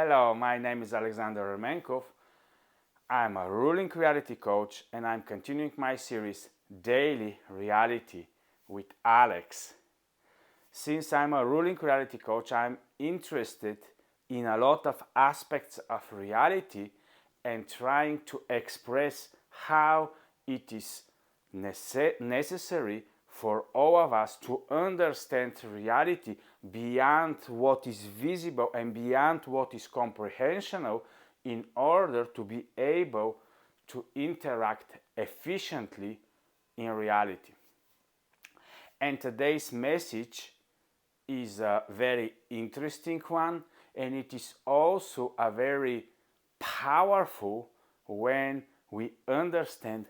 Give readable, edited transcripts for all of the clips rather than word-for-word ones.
Hello, my name is Alexander Remenkov. I'm a ruling reality coach and I'm continuing my series Daily Reality with Alex. Since I'm a ruling reality coach, I'm interested in a lot of aspects of reality and trying to express how it is necessary for all of us to understand reality beyond what is visible and beyond what is comprehensional in order to be able to interact efficiently in reality. And today's message is a very interesting one, and it is also a very powerful when we understand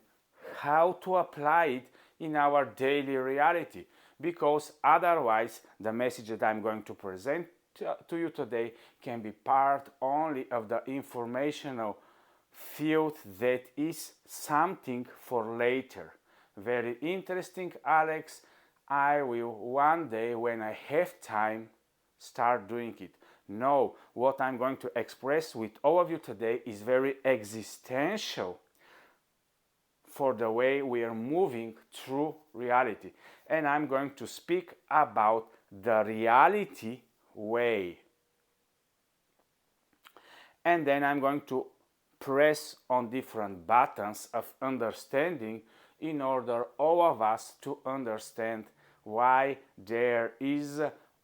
how to apply it in our daily reality, because otherwise the message that I'm going to present to you today can be part only of the informational field that is something for later. Very interesting, Alex. I will one day, when I have time, start doing it. No, what I'm going to express with all of you today is very existential for the way we are moving through reality. And I'm going to speak about the reality way. And then I'm going to press on different buttons of understanding in order all of us to understand why there is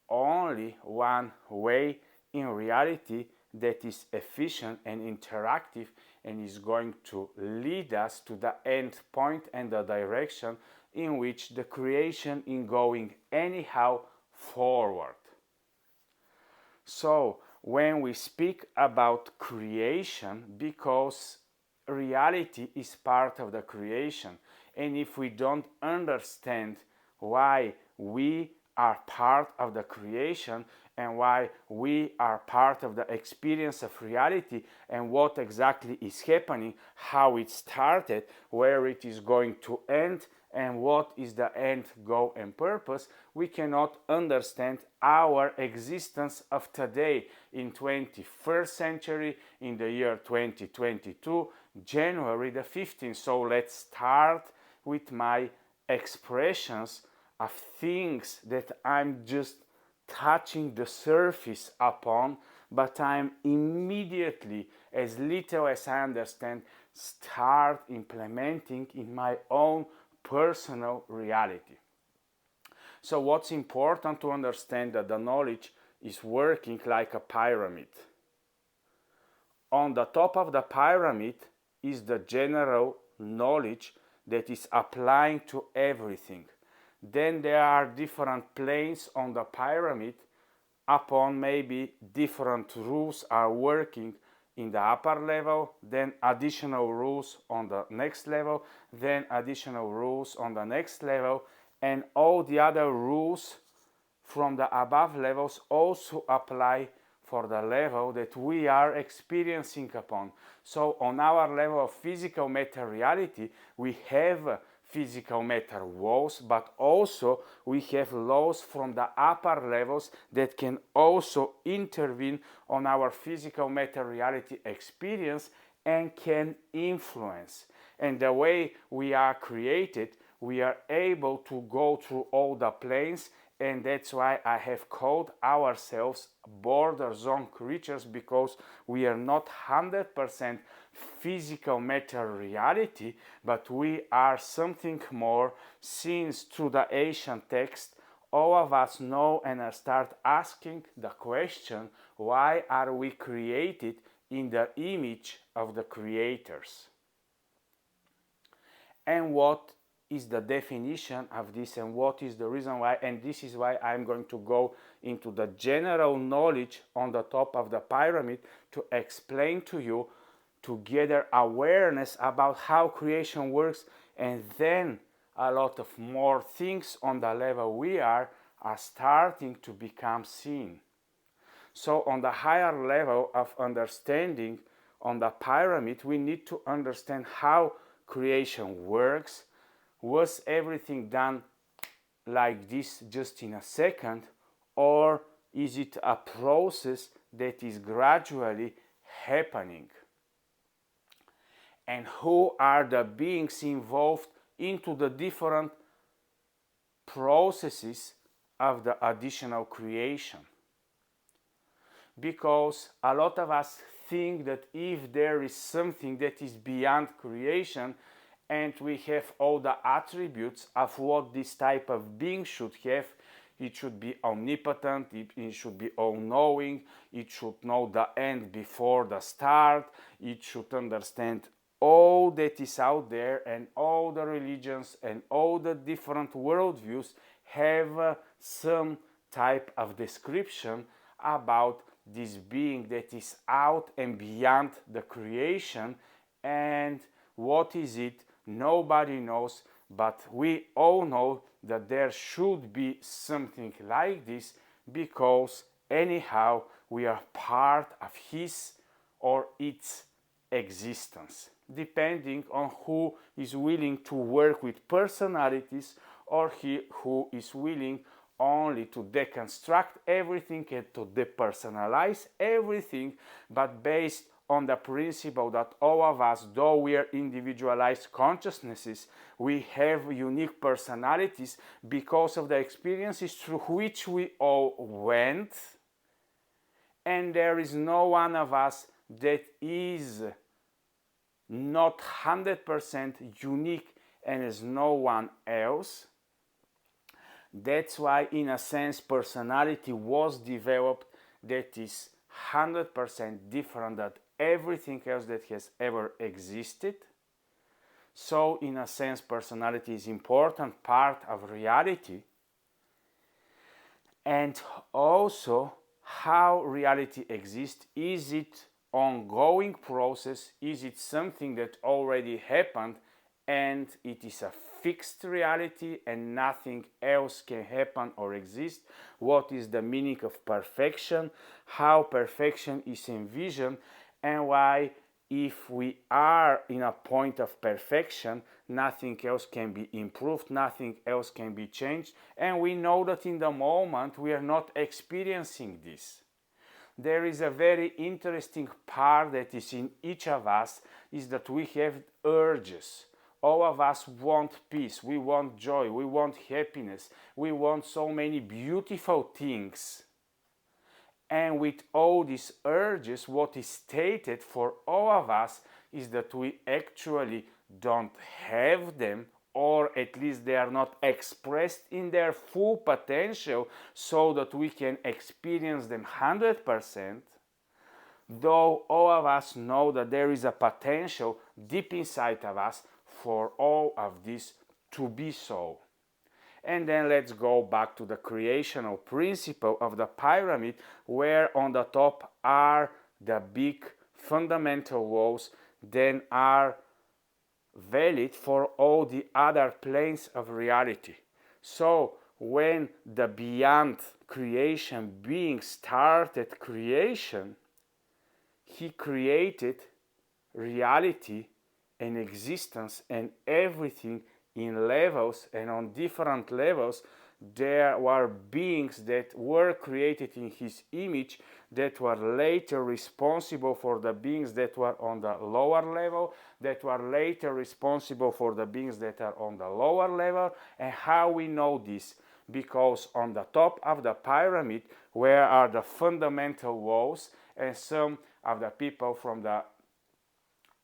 only one way in reality that is efficient and interactive and is going to lead us to the end point and the direction in which the creation is going anyhow forward. So when we speak about creation, because reality is part of the creation, and if we don't understand why we are part of the creation and why we are part of the experience of reality and what exactly is happening, how it started, where it is going to end, and what is the end goal and purpose, we cannot understand our existence of today in 21st century, in the year 2022, January the 15th. So let's start with my expressions of things that I'm just touching the surface upon, but I'm immediately, as little as I understand, start implementing in my own personal reality. So what's important to understand that the knowledge is working like a pyramid. On the top of the pyramid is the general knowledge that is applying to everything. Then there are different planes on the pyramid upon maybe different rules are working in the upper level, then additional rules on the next level, then additional rules on the next level, and all the other rules from the above levels also apply for the level that we are experiencing upon. So on our level of physical matter reality, we have physical matter laws, but also we have laws from the upper levels that can also intervene on our physical matter reality experience and can influence. And the way we are created, we are able to go through all the planes, and that's why I have called ourselves border zone creatures, because we are not 100% physical matter reality, but we are something more, since through the ancient text all of us know and start asking the question, why are we created in the image of the creators? And what is the definition of this, and what is the reason why? And this is why I'm going to go into the general knowledge on the top of the pyramid to explain to you, to gather awareness about how creation works, and then a lot of more things on the level we are starting to become seen. So on the higher level of understanding on the pyramid, we need to understand how creation works. Was everything done like this just in a second, or is it a process that is gradually happening. And who are the beings involved into the different processes of the additional creation? Because a lot of us think that if there is something that is beyond creation, and we have all the attributes of what this type of being should have, it should be omnipotent, it should be all-knowing, it should know the end before the start, it should understand all that is out there, and all the religions and all the different worldviews have some type of description about this being that is out and beyond the creation. And what is it? Nobody knows, but we all know that there should be something like this, because anyhow we are part of his or its existence, depending on who is willing to work with personalities, or he who is willing only to deconstruct everything and to depersonalize everything, but based on the principle that all of us, though we are individualized consciousnesses, we have unique personalities because of the experiences through which we all went, and there is no one of us that is not 100% unique and is no one else. That's why, in a sense, personality was developed that is 100% different than everything else that has ever existed. So, in a sense, personality is an important part of reality. And also, how reality exists. Is it ongoing process? Is it something that already happened and it is a fixed reality and nothing else can happen or exist? What is the meaning of perfection? How perfection is envisioned, and why, if we are in a point of perfection, nothing else can be improved, nothing else can be changed, and we know that in the moment we are not experiencing this. There is a very interesting part that is in each of us, is that we have urges. All of us want peace, we want joy, we want happiness, we want so many beautiful things. And with all these urges, what is stated for all of us is that we actually don't have them, or at least they are not expressed in their full potential so that we can experience them 100%. Though all of us know that there is a potential deep inside of us for all of this to be so. And then let's go back to the creational principle of the pyramid, where on the top are the big fundamental laws that are valid for all the other planes of reality. So when the beyond creation being started creation, he created reality and existence and everything in levels, and on different levels there were beings that were created in his image that were later responsible for the beings that were on the lower level, that were later responsible for the beings that are on the lower level. And how we know this? Because on the top of the pyramid, where are the fundamental laws, and some of the people from the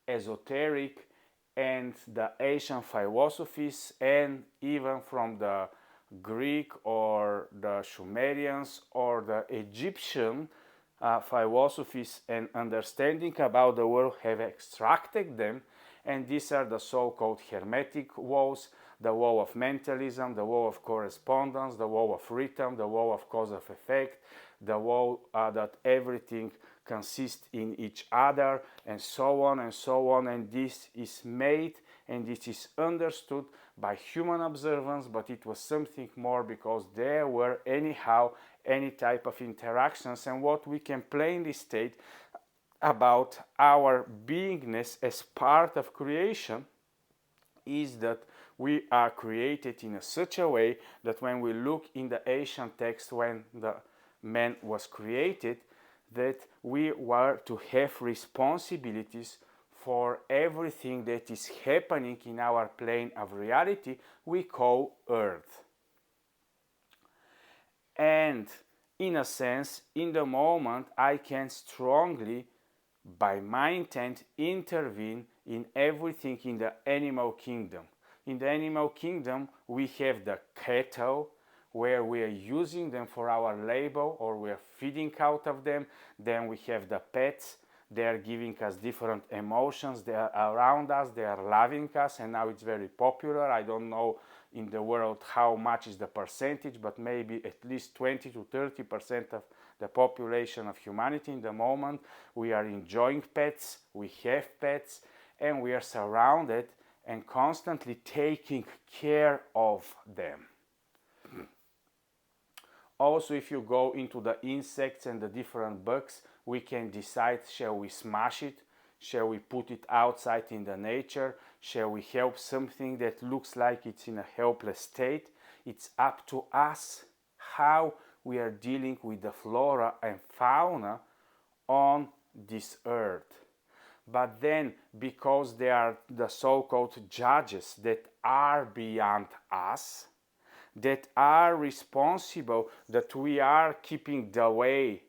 esoteric and the Asian philosophies, and even from the Greek or the Sumerians or the Egyptian philosophies and understanding about the world, have extracted them. And these are the so-called Hermetic laws: the law of mentalism, the law of correspondence, the law of rhythm, the law of cause of effect, the law that everything consists in each other, and so on and so on. And this is made and this is understood by human observance, but it was something more, because there were anyhow any type of interactions. And what we can plainly state about our beingness as part of creation is that we are created in such a way that when we look in the ancient text, when the man was created, that we were to have responsibilities for everything that is happening in our plane of reality we call Earth. And in a sense, in the moment, I can strongly, by my intent, intervene in everything in the animal kingdom. In the animal kingdom, we have the cattle, where we are using them for our labor or we are feeding out of them. Then we have the pets. They are giving us different emotions. They are around us. They are loving us. And now it's very popular. I don't know in the world how much is the percentage, but maybe at least 20 to 30% of the population of humanity in the moment. We are enjoying pets. We have pets. And we are surrounded and constantly taking care of them. Also, if you go into the insects and the different bugs, we can decide, shall we smash it? Shall we put it outside in the nature? Shall we help something that looks like it's in a helpless state? It's up to us how we are dealing with the flora and fauna on this earth. But then, because they are the so-called judges that are beyond us, that are responsible, that we are keeping the way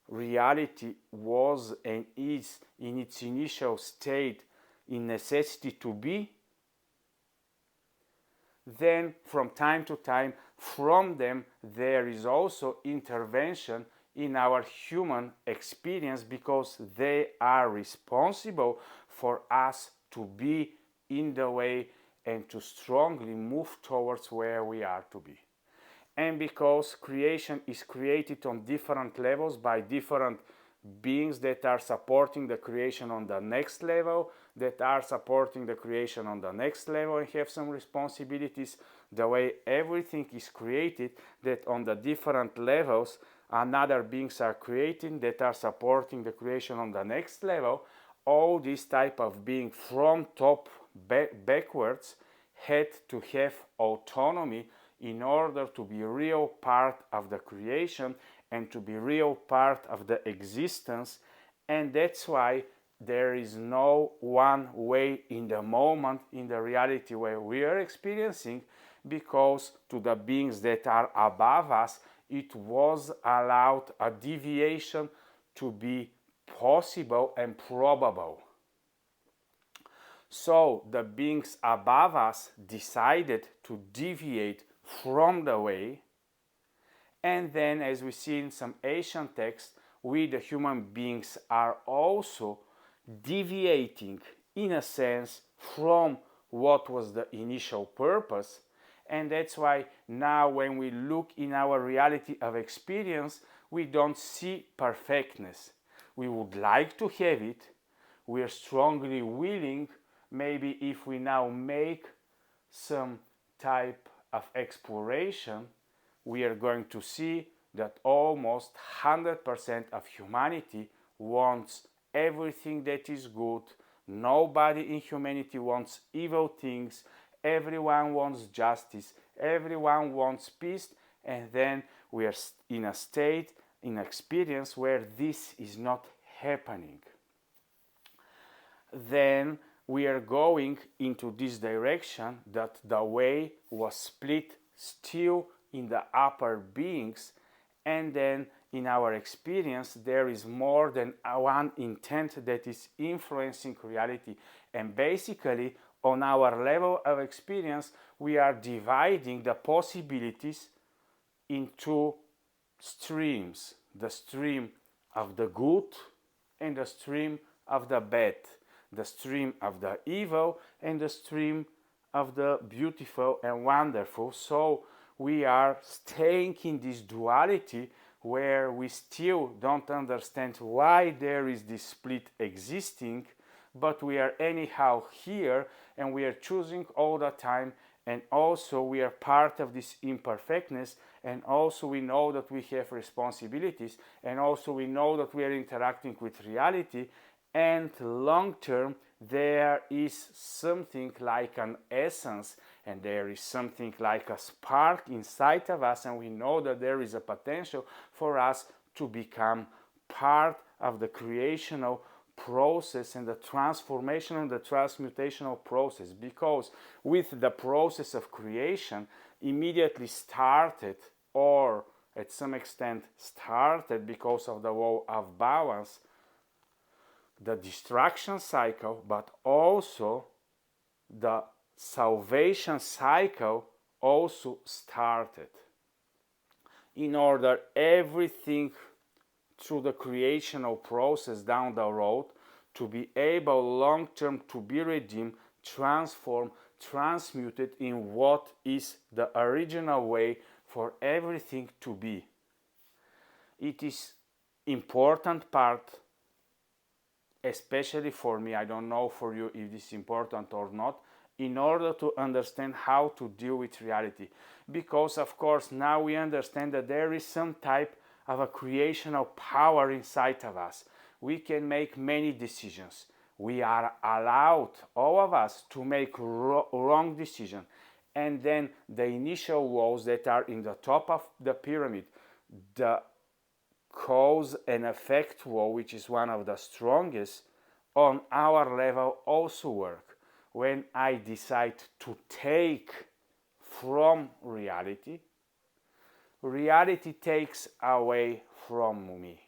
reality was and is in its initial state in necessity to be, then from time to time from them there is also intervention in our human experience, because they are responsible for us to be in the way and to strongly move towards where we are to be. And because creation is created on different levels by different beings that are supporting the creation on the next level, that are supporting the creation on the next level and have some responsibilities, the way everything is created, that on the different levels another beings are creating that are supporting the creation on the next level, all this type of being from top backwards had to have autonomy in order to be real part of the creation and to be real part of the existence. And that's why there is no one way in the moment, in the reality where we are experiencing, because to the beings that are above us, it was allowed a deviation to be possible and probable. So the beings above us decided to deviate from the way, and then, as we see in some ancient texts, we the human beings are also deviating in a sense from what was the initial purpose. And that's why now when we look in our reality of experience, we don't see perfectness. We would like to have it. We are strongly willing, maybe if we now make some type of exploration, we are going to see that almost 100% of humanity wants everything that is good. Nobody in humanity wants evil things. Everyone wants justice. Everyone wants peace. And then we are in a state, in experience where this is not happening. Then we are going into this direction that the way was split still in the upper beings, and then in our experience there is more than one intent that is influencing reality. And basically on our level of experience we are dividing the possibilities into streams: the stream of the good and the stream of the bad, the stream of the evil and the stream of the beautiful and wonderful. So we are staying in this duality where we still don't understand why there is this split existing, but we are anyhow here and we are choosing all the time. And also we are part of this imperfectness, and also we know that we have responsibilities, and also we know that we are interacting with reality. And long term there is something like an essence, and there is something like a spark inside of us, and we know that there is a potential for us to become part of the creational process and the transformational and the transmutational process, because with the process of creation immediately started, or at some extent started because of the law of balance, the destruction cycle, but also the salvation cycle also started, in order everything through the creational process down the road to be able long term to be redeemed, transformed, transmuted in what is the original way for everything to be. It is important part, especially for me, I don't know for you if this is important or not, in order to understand how to deal with reality. Because of course now we understand that there is some type of a creational power inside of us. We can make many decisions. We are allowed, all of us, to make wrong decisions. And then the initial laws that are in the top of the pyramid, the cause and effect law, which is one of the strongest, on our level also work. When I decide to take from reality, reality takes away from me.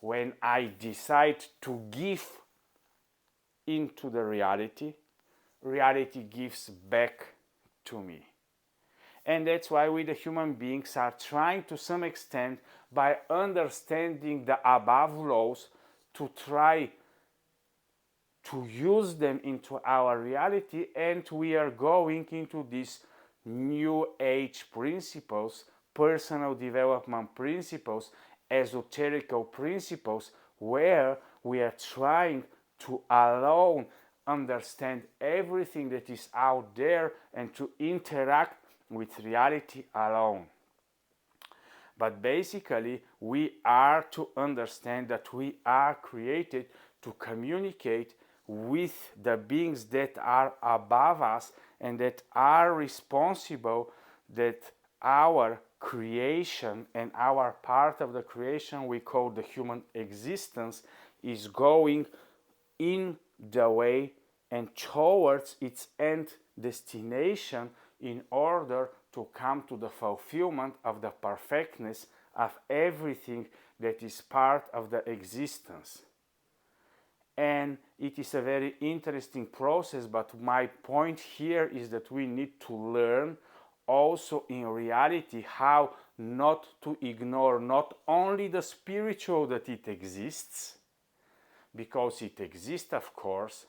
When I decide to give into the reality, reality gives back to me. And that's why we, the human beings, are trying to some extent, by understanding the above laws, to try to use them into our reality. And we are going into these new age principles, personal development principles, esoterical principles, where we are trying to alone understand everything that is out there and to interact with reality alone. But basically, we are to understand that we are created to communicate with the beings that are above us and that are responsible, that our creation and our part of the creation we call the human existence is going in the way and towards its end destination, in order to come to the fulfillment of the perfectness of everything that is part of the existence. And it is a very interesting process, but my point here is that we need to learn also in reality how not to ignore not only the spiritual that it exists, because it exists of course,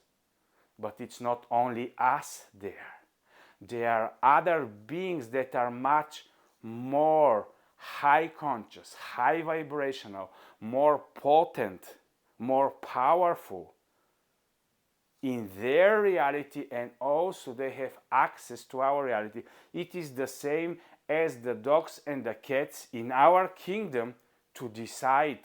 but it's not only us there. There are other beings that are much more high conscious, high vibrational, more potent, more powerful in their reality, and also they have access to our reality. It is the same as the dogs and the cats in our kingdom to decide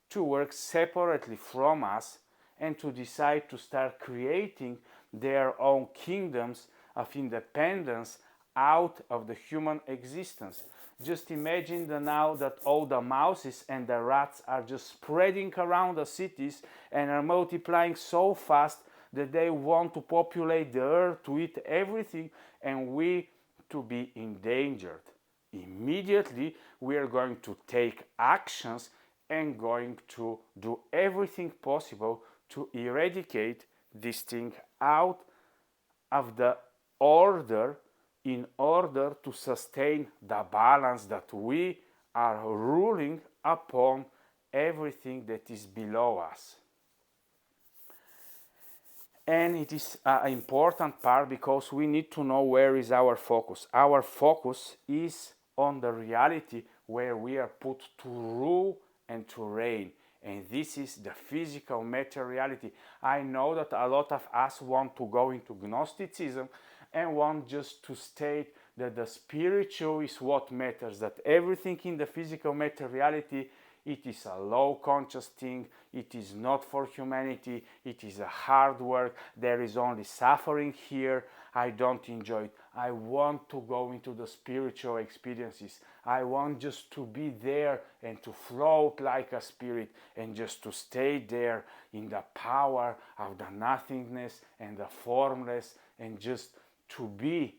to work separately from us and to decide to start creating their own kingdoms of independence out of the human existence. Just imagine now that all the mouses and the rats are just spreading around the cities and are multiplying so fast that they want to populate the earth, to eat everything, and we to be endangered. Immediately we are going to take actions and going to do everything possible to eradicate this thing out of the order, in order to sustain the balance that we are ruling upon everything that is below us. And it is an important part, because we need to know where is our focus. Our focus is on the reality where we are put to rule and to reign. And this is the physical matter reality. I know that a lot of us want to go into Gnosticism and want just to state that the spiritual is what matters, that everything in the physical matter reality, it is a low conscious thing, it is not for humanity, it is a hard work, there is only suffering here, I don't enjoy it. I want to go into the spiritual experiences. I want just to be there and to float like a spirit and just to stay there in the power of the nothingness and the formless and just to be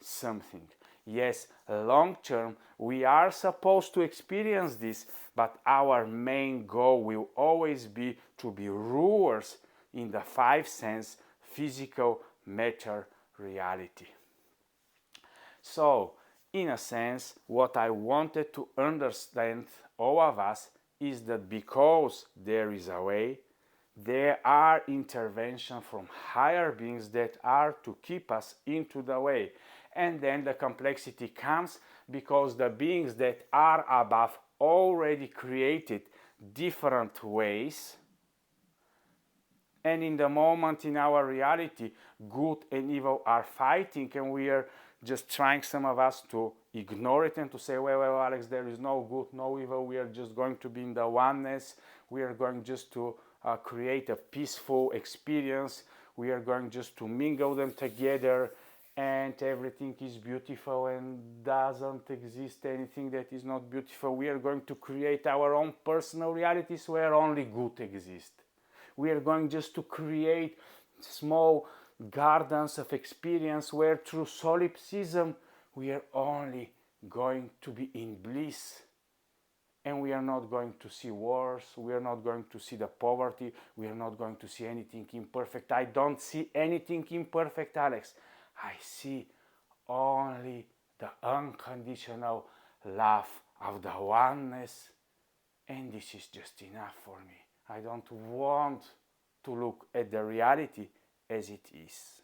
something. Yes, long term, we are supposed to experience this, but our main goal will always be to be rulers in the five sense physical matter reality. So, in a sense, what I wanted to understand, all of us, is that because there is a way, there are interventions from higher beings that are to keep us into the way. And then the complexity comes because the beings that are above already created different ways. And in the moment in our reality, good and evil are fighting, and we are just trying, some of us, to ignore it and to say, well, Alex, there is no good, no evil. We are just going to be in the oneness. We are going just to create a peaceful experience. We are going just to mingle them together, and everything is beautiful and doesn't exist anything that is not beautiful. We are going to create our own personal realities where only good exists. We are going just to create small gardens of experience where through solipsism we are only going to be in bliss. And we are not going to see wars, we are not going to see the poverty, we are not going to see anything imperfect. I don't see anything imperfect, Alex. I see only the unconditional love of the oneness, and this is just enough for me. I don't want to look at the reality as it is.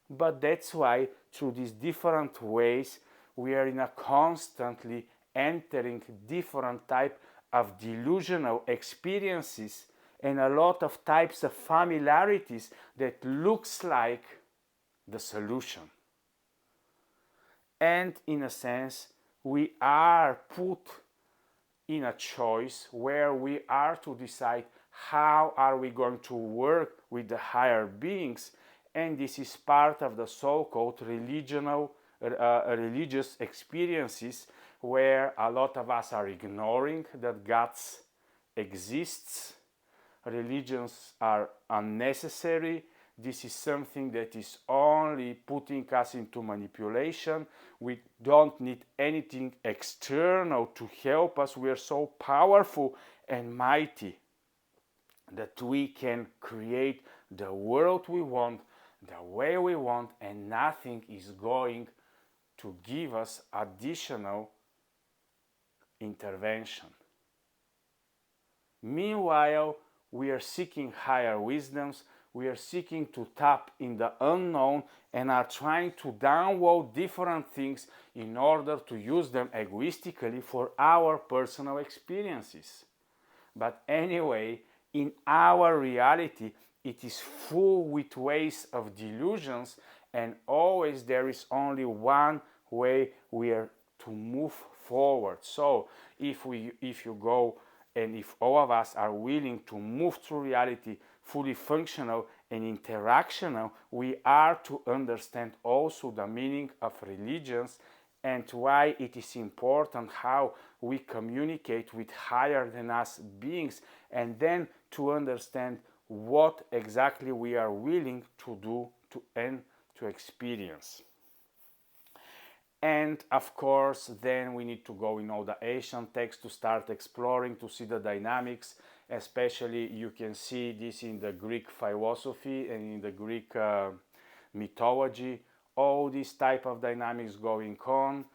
But that's why through these different ways we are in a constantly entering different type of delusional experiences and a lot of types of familiarities that looks like the solution. And in a sense, we are put in a choice where we are to decide how are we going to work with the higher beings, and this is part of the so-called religious experiences where a lot of us are ignoring that God exists. Religions are unnecessary. This is something that is only putting us into manipulation. We don't need anything external to help us. We are so powerful and mighty that we can create the world we want, the way we want, and nothing is going to give us additional intervention. Meanwhile, we are seeking higher wisdoms. We are seeking to tap in the unknown and are trying to download different things in order to use them egoistically for our personal experiences. But anyway, in our reality, it is full with ways of delusions, and always there is only one way we are to move forward. So if you go, and if all of us are willing to move through reality fully functional and interactional, we are to understand also the meaning of religions and why it is important how we communicate with higher than us beings, and then to understand what exactly we are willing to do and to experience. And of course, then we need to go in all the ancient texts to start exploring, to see the dynamics. Especially you can see this in the Greek philosophy and in the Greek mythology. All these type of dynamics going on,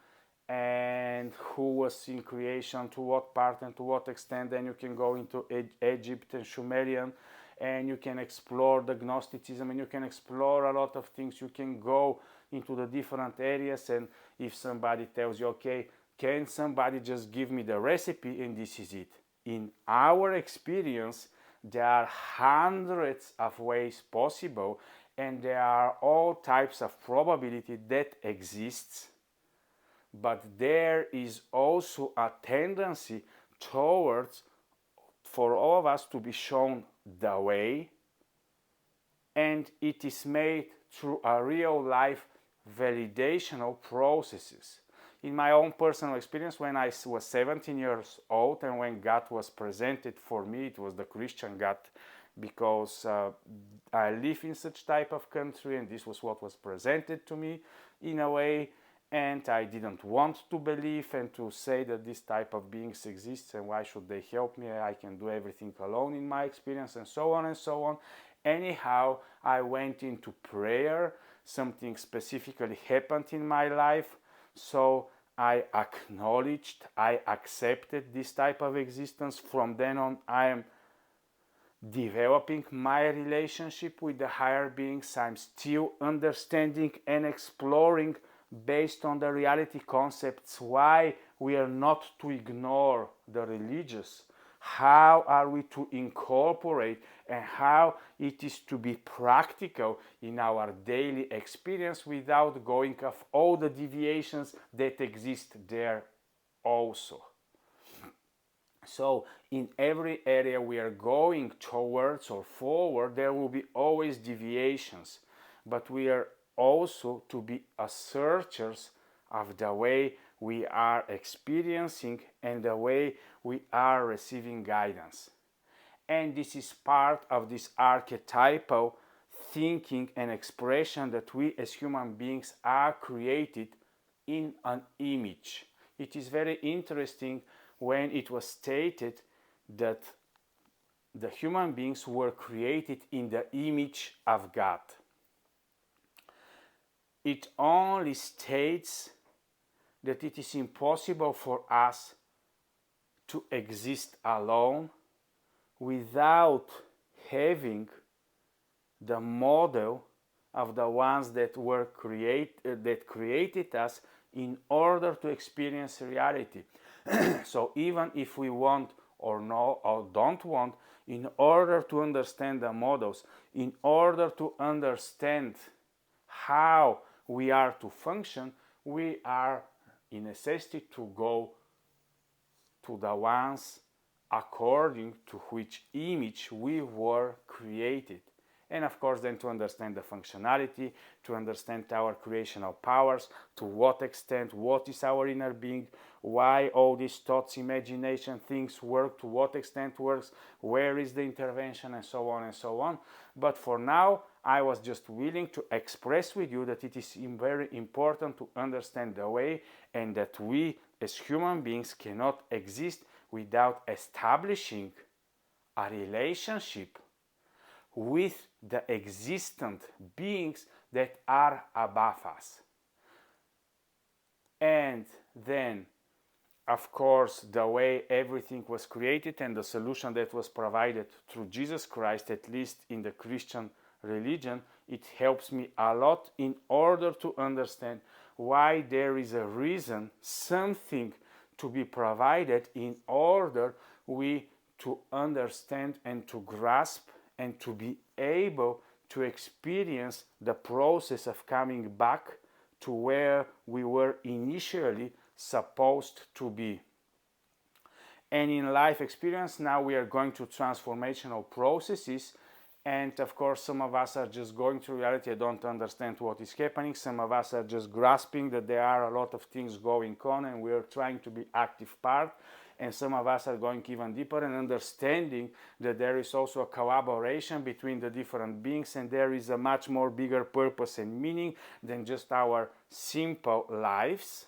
and who was in creation, to what part and to what extent. Then you can go into Egypt and Sumerian, and you can explore the Gnosticism, and you can explore a lot of things. You can go into the different areas, and if somebody tells you, okay, can somebody just give me the recipe and this is it? In our experience, there are hundreds of ways possible, and there are all types of probability that exists, but there is also a tendency towards for all of us to be shown the way, and it is made through a real life validational processes. In my own personal experience, when I was 17 years old and when God was presented for me, it was the Christian God, because I live in such type of country and this was what was presented to me in a way, and I didn't want to believe and to say that this type of beings exists and why should they help me, I can do everything alone in my experience, and so on and so on. Anyhow, I went into prayer, something specifically happened in my life, so I acknowledged, I accepted this type of existence. From then on, I am developing my relationship with the higher beings. I'm still understanding and exploring based on the reality concepts why we are not to ignore the religious, how are we to incorporate, and how it is to be practical in our daily experience without going off all the deviations that exist there also. So in every area we are going towards or forward, there will be always deviations, but we are also to be searchers of the way we are experiencing and the way we are receiving guidance. And this is part of this archetypal thinking and expression that we as human beings are created in an image. It is very interesting when it was stated that the human beings were created in the image of God. It only states that it is impossible for us to exist alone without having the model of the ones that were created us in order to experience reality. So even if we want or no or don't want, in order to understand the models, in order to understand how we are to function, we are in necessity to go to the ones according to which image we were created. And of course then to understand the functionality, to understand our creational powers, to what extent, what is our inner being, why all these thoughts, imagination, things work, to what extent works, where is the intervention, and so on and so on. But for now, I was just willing to express with you that it is very important to understand the way, and that we as human beings cannot exist without establishing a relationship with the existent beings that are above us. And then, of course, the way everything was created and the solution that was provided through Jesus Christ, at least in the Christian religion, it helps me a lot in order to understand why there is a reason, something to be provided in order we to understand and to grasp and to be able to experience the process of coming back to where we were initially supposed to be. And in life experience, now we are going through transformational processes, and of course some of us are just going through reality and don't understand what is happening. Some of us are just grasping that there are a lot of things going on and we are trying to be active part. And some of us are going even deeper and understanding that there is also a collaboration between the different beings, and there is a much more bigger purpose and meaning than just our simple lives.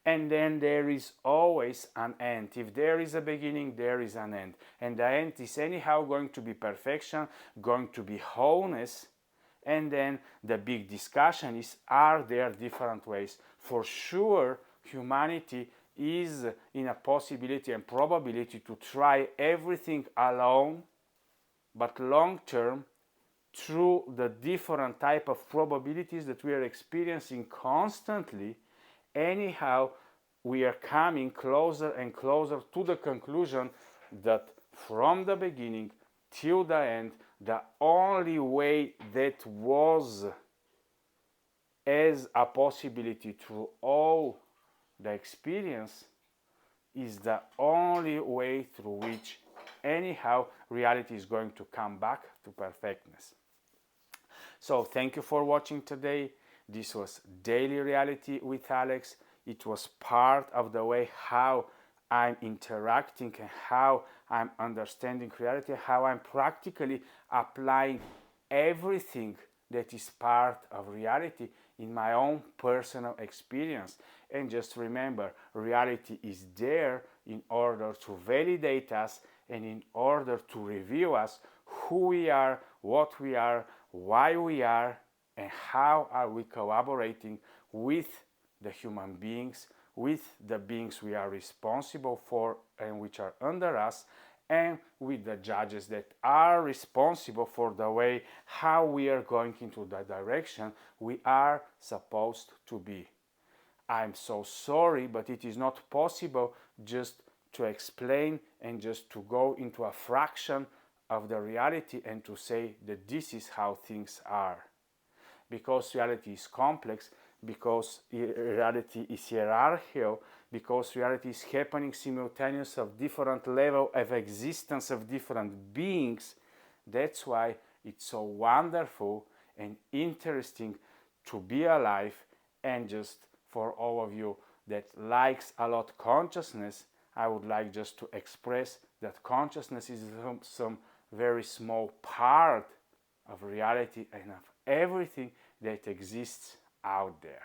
And then there is always an end. If there is a beginning, there is an end. And the end is anyhow going to be perfection, going to be wholeness. And then the big discussion is, are there different ways? For sure, humanity is in a possibility and probability to try everything alone, but long term, through the different type of probabilities that we are experiencing constantly, anyhow, we are coming closer and closer to the conclusion that from the beginning till the end, the only way that was as a possibility through all the experience is the only way through which anyhow reality is going to come back to perfectness. So thank you for watching today. This was Daily Reality with Alex. It was part of the way how I'm interacting and how I'm understanding reality, how I'm practically applying everything that is part of reality in my own personal experience. And just remember, reality is there in order to validate us and in order to reveal us who we are, what we are, why we are, and how are we collaborating with the human beings, with the beings we are responsible for and which are under us, and with the judges that are responsible for the way how we are going into the direction we are supposed to be. I'm so sorry, but it is not possible just to explain and just to go into a fraction of the reality and to say that this is how things are. Because reality is complex, because reality is hierarchical, because reality is happening simultaneously of different level of existence of different beings. That's why it's so wonderful and interesting to be alive. And just for all of you that likes a lot consciousness, I would like just to express that consciousness is some very small part of reality and of everything that exists out there.